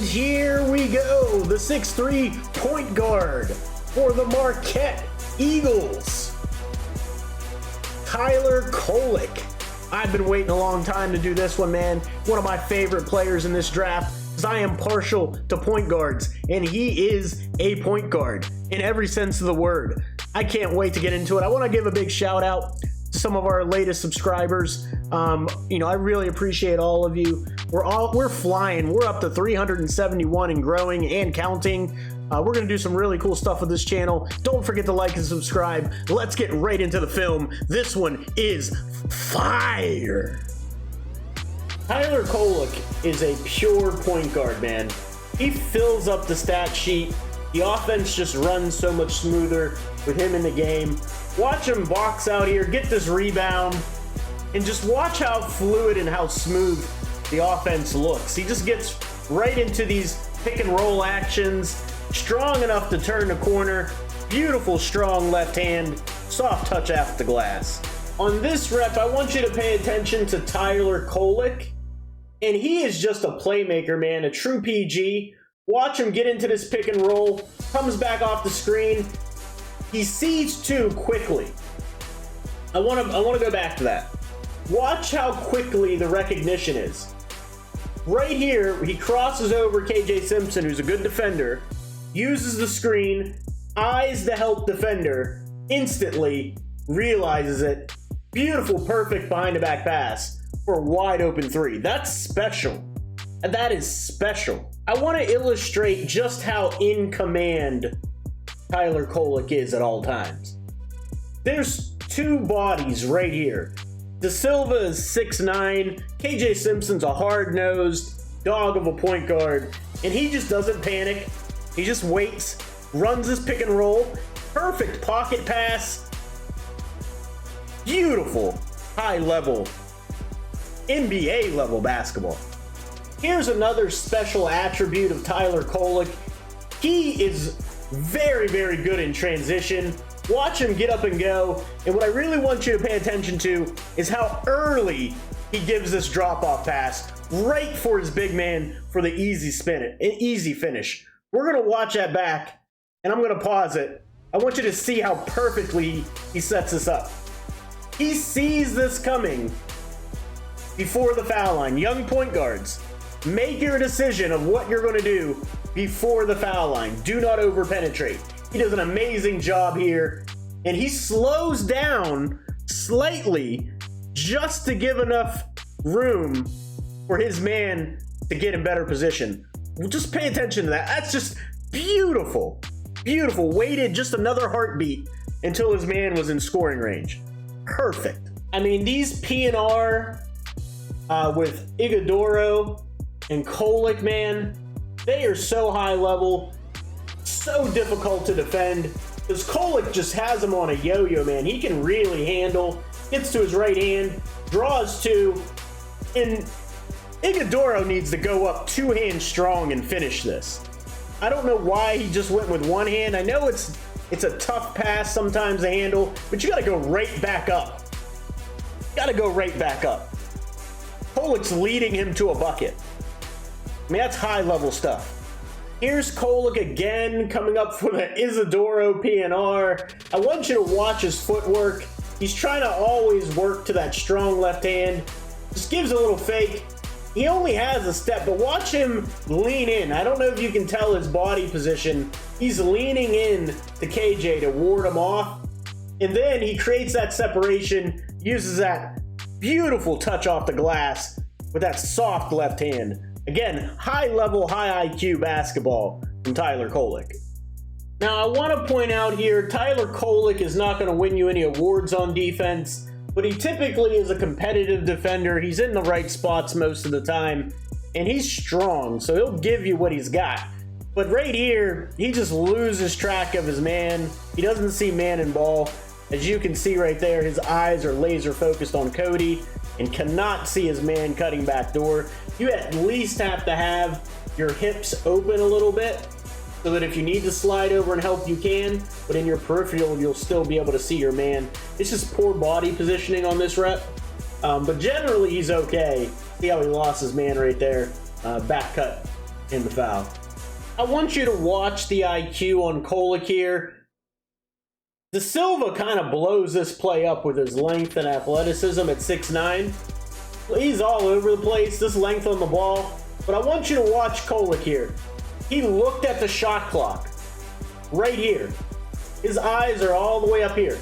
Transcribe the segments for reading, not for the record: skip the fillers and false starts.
here we go, the 6'3" point guard for the Marquette Eagles, Tyler Kolek. I've been waiting a long time to do this one, man. One of my favorite players in this draft, because I am partial to point guards, and he is a point guard in every sense of the word. I can't wait to get into it. I want to give a big shout out to some of our latest subscribers. I really appreciate all of you. We're flying. We're up to 371 and growing and counting. We're going to do some really cool stuff with this channel. Don't forget to like and subscribe. Let's get right into the film. This one is fire. Tyler Kolek is a pure point guard, man. He fills up the stat sheet. The offense just runs so much smoother with him in the game. Watch him box out here, get this rebound, and just watch how fluid and how smooth the offense looks. He just gets right into these pick and roll actions, strong enough to turn the corner, beautiful strong left hand, soft touch off the glass. On this rep, I want you to pay attention to Tyler Kolek, and he is just a playmaker, man, a true PG. Watch him get into this pick and roll, comes back off the screen. He sees two quickly. I want to go back to that. Watch how quickly the recognition is. Right here, he crosses over KJ Simpson, who's a good defender, uses the screen, eyes the help defender, instantly realizes it. Beautiful, perfect behind the back pass for a wide open three. That's special. That is special. I want to illustrate just how in command Tyler Kolek is at all times. There's two bodies right here. De Silva is 6'9", KJ Simpson's a hard-nosed dog of a point guard, and he just doesn't panic. He just waits, runs his pick and roll, perfect pocket pass, beautiful high-level, NBA-level basketball. Here's another special attribute of Tyler Kolek. He is very, very good in transition. Watch him get up and go. And what I really want you to pay attention to is how early he gives this drop-off pass right for his big man for the easy finish. We're going to watch that back, and I'm going to pause it. I want you to see how perfectly he sets this up. He sees this coming before the foul line. Young point guards, make your decision of what you're going to do before the foul line. Do not over-penetrate. He does an amazing job here, and he slows down slightly just to give enough room for his man to get in better position. Just pay attention to that. That's just beautiful. Beautiful. Waited just another heartbeat until his man was in scoring range. Perfect. I mean, these P&R with Iguodaro and Kolek, man, they are so high level, so difficult to defend, because Kolek just has him on a yo-yo, man. He can really handle, gets to his right hand, draws two, and Iguodaro needs to go up two hands strong and finish this. I don't know why he just went with one hand. I know it's a tough pass sometimes to handle, but you got to go right back up. Got to go right back up. Kolek's leading him to a bucket. I mean, that's high-level stuff. Here's Kolek again, coming up for the Isidoro P&R. I want you to watch his footwork. He's trying to always work to that strong left hand. Just gives a little fake. He only has a step, but watch him lean in. I don't know if you can tell his body position. He's leaning in to KJ to ward him off. And then he creates that separation, uses that beautiful touch off the glass with that soft left hand. Again, high-level, high IQ basketball from Tyler Kolek. Now, I want to point out here, Tyler Kolek is not going to win you any awards on defense, but he typically is a competitive defender. He's in the right spots most of the time, and he's strong, so he'll give you what he's got. But right here, he just loses track of his man. He doesn't see man and ball. As you can see right there, his eyes are laser focused on Cody and cannot see his man cutting back door. You at least have to have your hips open a little bit so that if you need to slide over and help, you can, but in your peripheral, you'll still be able to see your man. It's just poor body positioning on this rep, but generally he's okay. See how he lost his man right there, back cut in the foul. I want you to watch the IQ on Kolek here. De Silva kind of blows this play up with his length and athleticism at 6'9". He's all over the place, this length on the ball. But I want you to watch Kolek here. He looked at the shot clock right here. His eyes are all the way up here,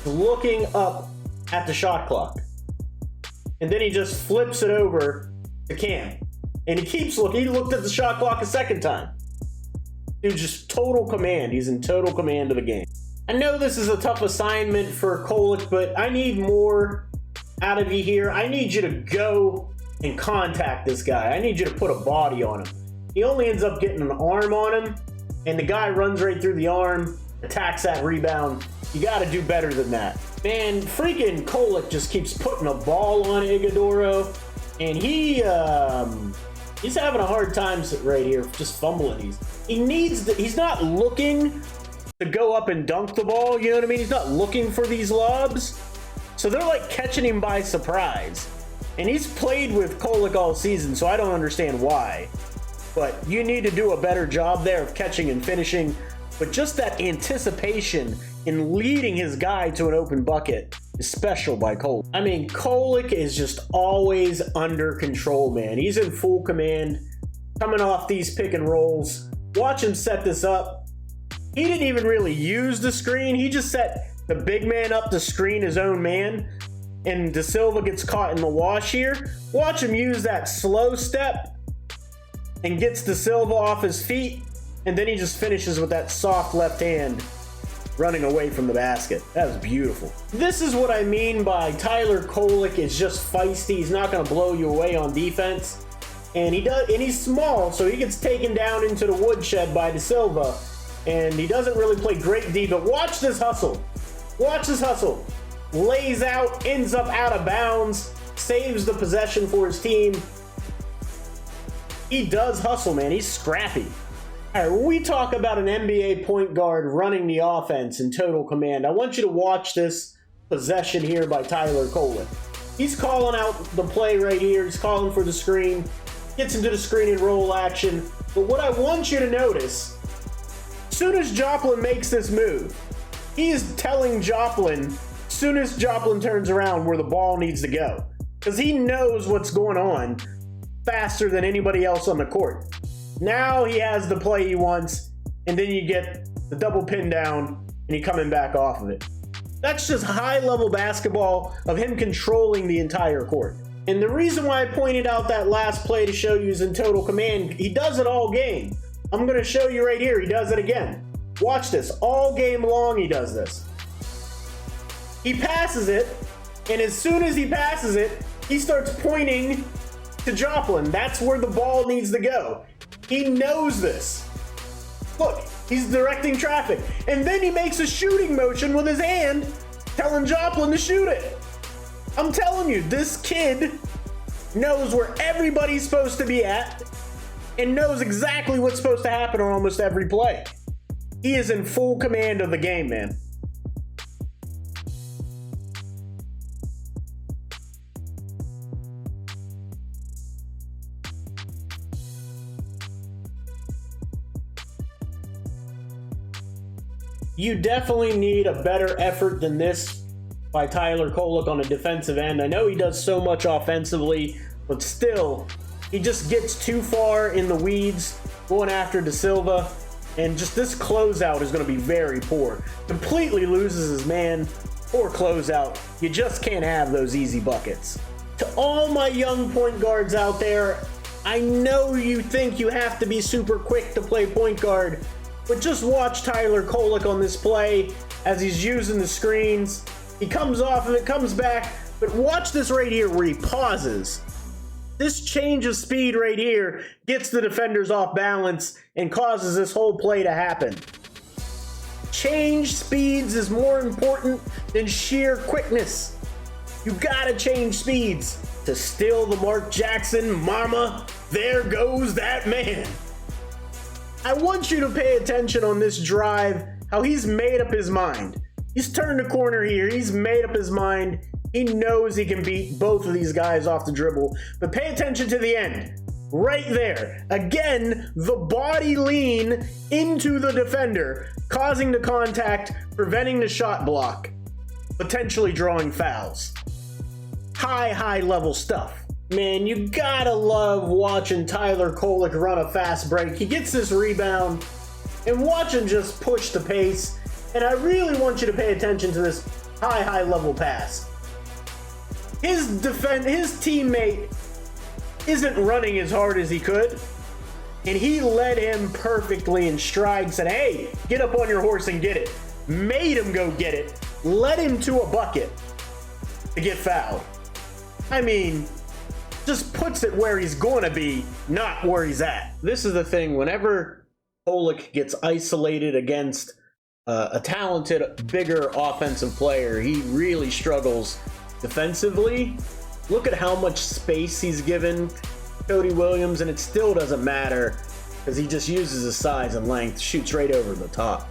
looking up at the shot clock. And then he just flips it over to Cam. And he keeps looking. He looked at the shot clock a second time. Dude, just total command. He's in total command of the game. I know this is a tough assignment for Kolek, but I need more out of you here. I need you to go and contact this guy. I need you to put a body on him. He only ends up getting an arm on him, and the guy runs right through the arm, attacks that rebound. You got to do better than that. Man, freaking Kolek just keeps putting a ball on Ighodaro, and he's having a hard time right here, just fumbling these. He's not looking to go up and dunk the ball, you know what I mean? He's not looking for these lobs. So they're like catching him by surprise. And he's played with Kolek all season, so I don't understand why. But you need to do a better job there of catching and finishing. But just that anticipation in leading his guy to an open bucket is special by Kolek. I mean, Kolek is just always under control, man. He's in full command, coming off these pick and rolls. Watch him set this up. He didn't even really use the screen. He just set the big man up to screen his own man. And De Silva gets caught in the wash here. Watch him use that slow step and gets De Silva off his feet. And then he just finishes with that soft left hand running away from the basket. That was beautiful. This is what I mean by Tyler Kolek is just feisty. He's not going to blow you away on defense. And he's small, so he gets taken down into the woodshed by De Silva. And he doesn't really play great D, but watch this hustle. Watch this hustle. Lays out, ends up out of bounds, saves the possession for his team. He does hustle, man. He's scrappy. All right, when we talk about an NBA point guard running the offense in total command, I want you to watch this possession here by Tyler Kolek. He's calling out the play right here. He's calling for the screen. Gets into the screen and roll action. But what I want you to notice, as soon as Joplin makes this move, he is telling Joplin, as soon as Joplin turns around, where the ball needs to go. Because he knows what's going on faster than anybody else on the court. Now he has the play he wants, and then you get the double pin down, and he coming back off of it. That's just high-level basketball of him controlling the entire court. And the reason why I pointed out that last play to show you is in total command, he does it all game. I'm going to show you right here. He does it again. Watch this. All game long he does this. He passes it, and as soon as he passes it, he starts pointing to Joplin. That's where the ball needs to go. He knows this. Look, he's directing traffic. And then he makes a shooting motion with his hand, telling Joplin to shoot it. I'm telling you, this kid knows where everybody's supposed to be at and knows exactly what's supposed to happen on almost every play. He is in full command of the game, man. You definitely need a better effort than this by Tyler Kolek on a defensive end. I know he does so much offensively, but still, he just gets too far in the weeds going after De Silva. And just this closeout is going to be very poor. Completely loses his man. Poor closeout. You just can't have those easy buckets. To all my young point guards out there, I know you think you have to be super quick to play point guard, but just watch Tyler Kolek on this play as he's using the screens. He comes off of it, comes back, but watch this right here where he pauses. This change of speed right here gets the defenders off balance and causes this whole play to happen. Change speeds is more important than sheer quickness. You gotta change speeds to steal the Mark Jackson, mama, there goes that man. I want you to pay attention on this drive, how he's made up his mind. He's turned a corner here. He's made up his mind. He knows he can beat both of these guys off the dribble. But pay attention to the end. Right there. Again, the body lean into the defender, causing the contact, preventing the shot block, potentially drawing fouls. High level stuff. Man, you gotta love watching Tyler Kolek run a fast break. He gets this rebound, and watch him just push the pace. And I really want you to pay attention to this high level pass. His teammate isn't running as hard as he could, and he led him perfectly in stride, said, hey, get up on your horse and get it. Made him go get it, led him to a bucket to get fouled. I mean, just puts it where he's going to be, not where he's at. This is the thing, whenever Kolek gets isolated against a talented, bigger offensive player, he really struggles defensively. Look at how much space he's given Cody Williams, and it still doesn't matter because he just uses his size and length, shoots right over the top.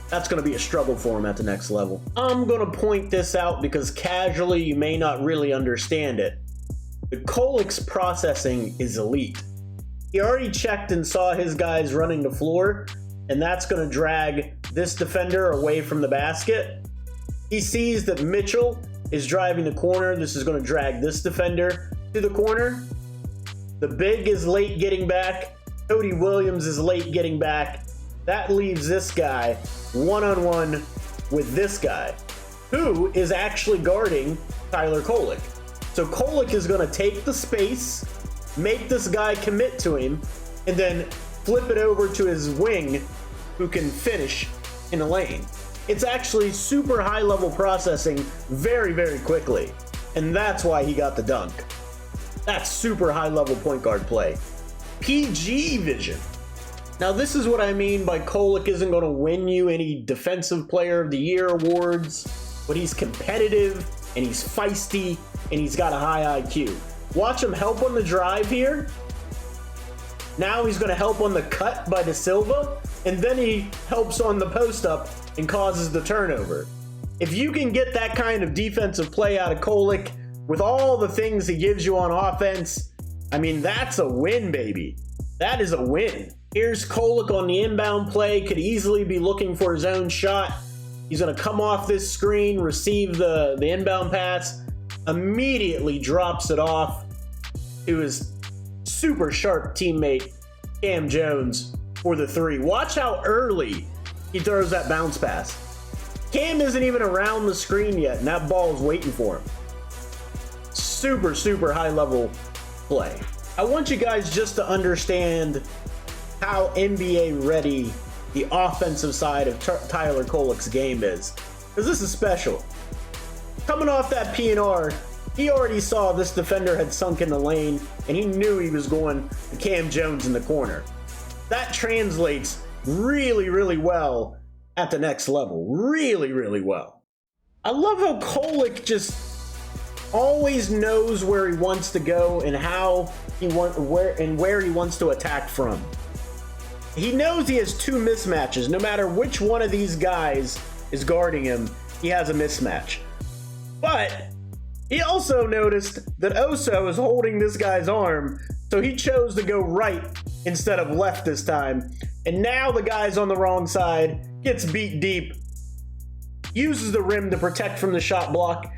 That's going to be a struggle for him at the next level. I'm going to point this out because casually you may not really understand it. But Kolek's processing is elite. He already checked and saw his guys running the floor, and that's going to drag this defender away from the basket. He sees that Mitchell is driving the corner. This is going to drag this defender to the corner. The big is late getting back. Cody Williams is late getting back. That leaves this guy one-on-one with this guy, who is actually guarding Tyler Kolek. So Kolek is going to take the space, make this guy commit to him, and then flip it over to his wing, who can finish in the lane. It's actually super high-level processing very quickly, and that's why he got the dunk. That's super high-level point guard play. PG vision. Now, this is what I mean by Kolek isn't going to win you any Defensive Player of the Year awards, but he's competitive, and he's feisty, and he's got a high IQ. Watch him help on the drive here. Now he's going to help on the cut by De Silva, and then he helps on the post-up and causes the turnover. If you can get that kind of defensive play out of Kolek with all the things he gives you on offense, I mean, that's a win, baby. That is a win. Here's Kolek on the inbound play, could easily be looking for his own shot. He's going to come off this screen, receive the inbound pass, immediately drops it off to his super sharp teammate, Cam Jones, for the three. Watch how early he throws that bounce pass. Cam isn't even around the screen yet, and that ball is waiting for him. Super high level play. I want you guys just to understand how NBA ready the offensive side of Tyler Kolek's game is, because this is special. Coming off that P&R, he already saw this defender had sunk in the lane, and he knew he was going to Cam Jones in the corner. That translates really well at the next level. Really well. I love how Kolek just always knows where he wants to go and where he wants to attack from. He knows he has two mismatches. No matter which one of these guys is guarding him, he has a mismatch. But he also noticed that Oso is holding this guy's arm, so he chose to go right instead of left this time. And now the guy's on the wrong side, gets beat deep, uses the rim to protect from the shot block.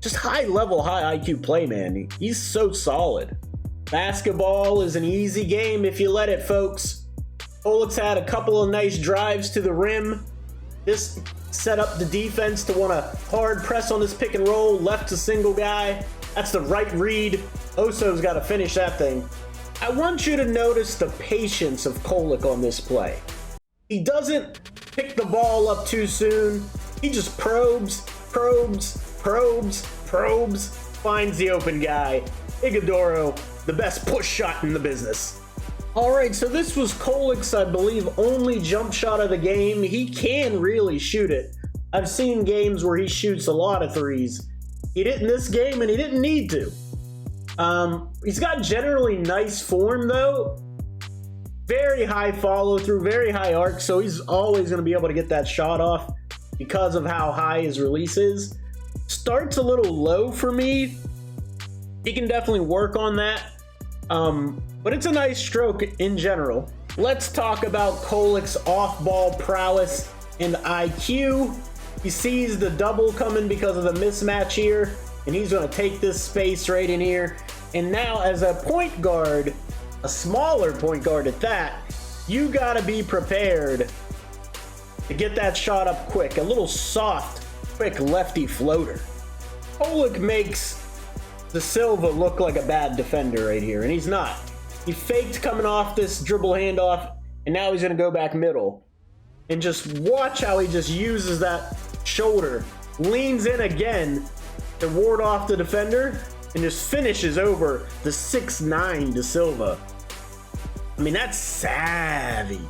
Just high level, high IQ play, man. He's so solid. Basketball is an easy game if you let it, folks. Kolek's had a couple of nice drives to the rim. This set up the defense to want to hard press on this pick and roll, left to single guy. That's the right read. Oso's got to finish that thing. I want you to notice the patience of Kolek on this play. He doesn't pick the ball up too soon. He just probes, finds the open guy. Iguodaro, the best push shot in the business. Alright, so this was Kolek's, I believe, only jump shot of the game. He can really shoot it. I've seen games where he shoots a lot of threes. He didn't this game, and he didn't need to. He's got generally nice form, though. Very high follow-through, very high arc, so he's always going to be able to get that shot off because of how high his release is. Starts a little low for me. He can definitely work on that. But it's a nice stroke in general. Let's talk about Kolek's off-ball prowess and IQ. He sees the double coming because of the mismatch here, and he's going to take this space right in here. And now as a point guard, a smaller point guard at that, you got to be prepared to get that shot up quick. A little soft, quick lefty floater. Kolek makes Da Silva look like a bad defender right here, and he's not. He faked coming off this dribble handoff, and now he's going to go back middle. And just watch how he just uses that shoulder, leans in again to ward off the defender, and just finishes over the 6'9" Da Silva. I mean, that's savvy.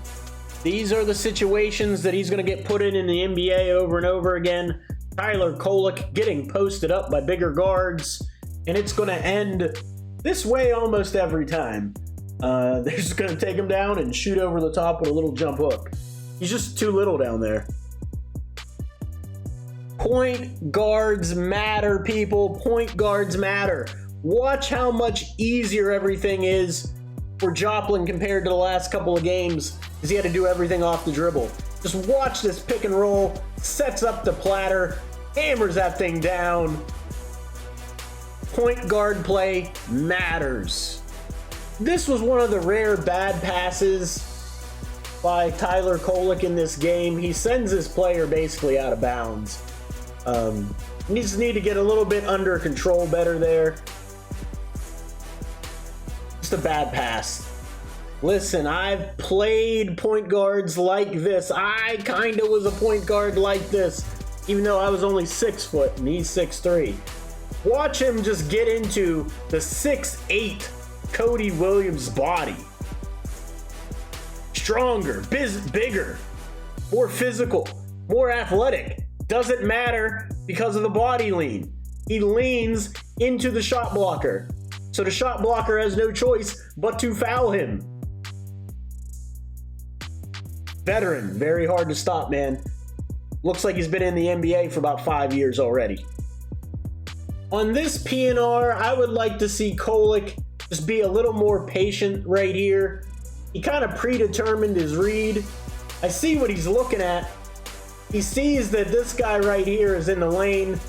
These are the situations that he's going to get put in the NBA over and over again. Tyler Kolek getting posted up by bigger guards, and it's going to end this way almost every time. They're just going to take him down and shoot over the top with a little jump hook. He's just too little down there. Point guards matter, people. Point guards matter. Watch how much easier everything is for Joplin compared to the last couple of games, because he had to do everything off the dribble. Just watch this pick and roll, sets up the platter, hammers that thing down. Point guard play matters. This was one of the rare bad passes by Tyler Kolek in this game. He sends his player basically out of bounds. Needs to get a little bit under control better there. Just a bad pass. Listen, I've played point guards like this. I kind of was a point guard like this, even though I was only 6 foot and he's 6'3". Watch him just get into the 6'8" Cody Williams body. Stronger, bigger, more physical, more athletic. Doesn't matter because of the body lean. He leans into the shot blocker. So the shot blocker has no choice but to foul him. Veteran, very hard to stop, man. Looks like he's been in the NBA for about 5 years already. On this PNR, I would like to see Kolek just be a little more patient right here. He kind of predetermined his read. I see what he's looking at. He sees that this guy right here is in the lane,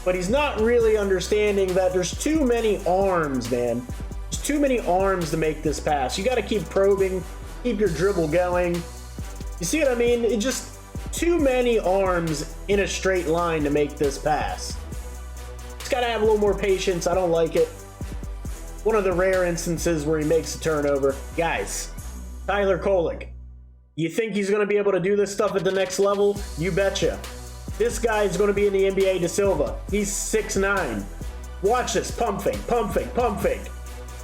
but he's not really understanding that there's too many arms, man. There's too many arms to make this pass. You got to keep probing, keep your dribble going. You see what I mean? It's just too many arms in a straight line to make this pass. Just got to have a little more patience. I don't like it. One of the rare instances where he makes a turnover. Guys, Tyler Kolek. You think he's going to be able to do this stuff at the next level? You betcha. This guy is going to be in the NBA. Da Silva. He's 6'9". Watch this. Pump fake, pump fake, pump fake.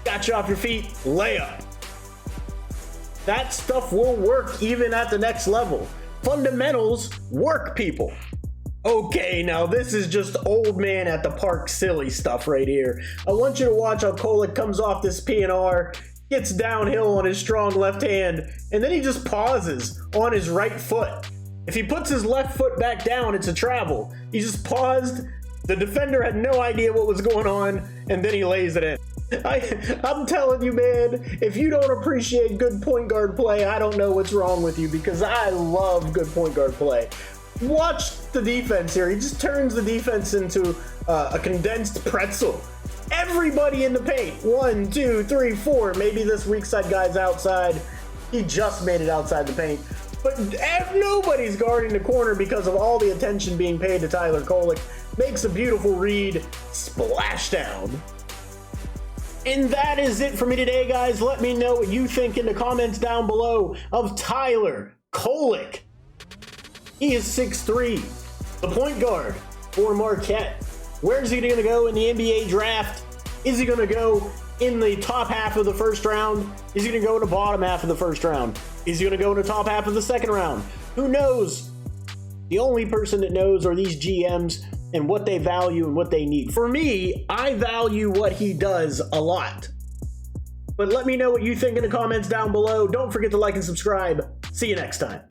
Got you off your feet. Layup. That stuff will work even at the next level. Fundamentals work, people. Okay, now this is just old man at the park silly stuff right here. I want you to watch how Kolek comes off this PNR, gets downhill on his strong left hand, and then he just pauses on his right foot. If he puts his left foot back down, it's a travel. He just paused, the defender had no idea what was going on, and then he lays it in. I'm telling you, man, if you don't appreciate good point guard play, I don't know what's wrong with you, because I love good point guard play. Watch the defense here. He just turns the defense into a condensed pretzel. Everybody in the paint. 1, 2, 3, 4. Maybe this weak side guy's outside. He just made it outside the paint. But nobody's guarding the corner because of all the attention being paid to Tyler Kolek. Makes a beautiful read. Splashdown. And that is it for me today, guys. Let me know what you think in the comments down below of Tyler Kolek. He is 6'3", the point guard for Marquette. Where's he going to go in the NBA draft? Is he going to go in the top half of the first round? Is he going to go in the bottom half of the first round? Is he going to go in the top half of the second round? Who knows? The only person that knows are these GMs and what they value and what they need. For me, I value what he does a lot. But let me know what you think in the comments down below. Don't forget to like and subscribe. See you next time.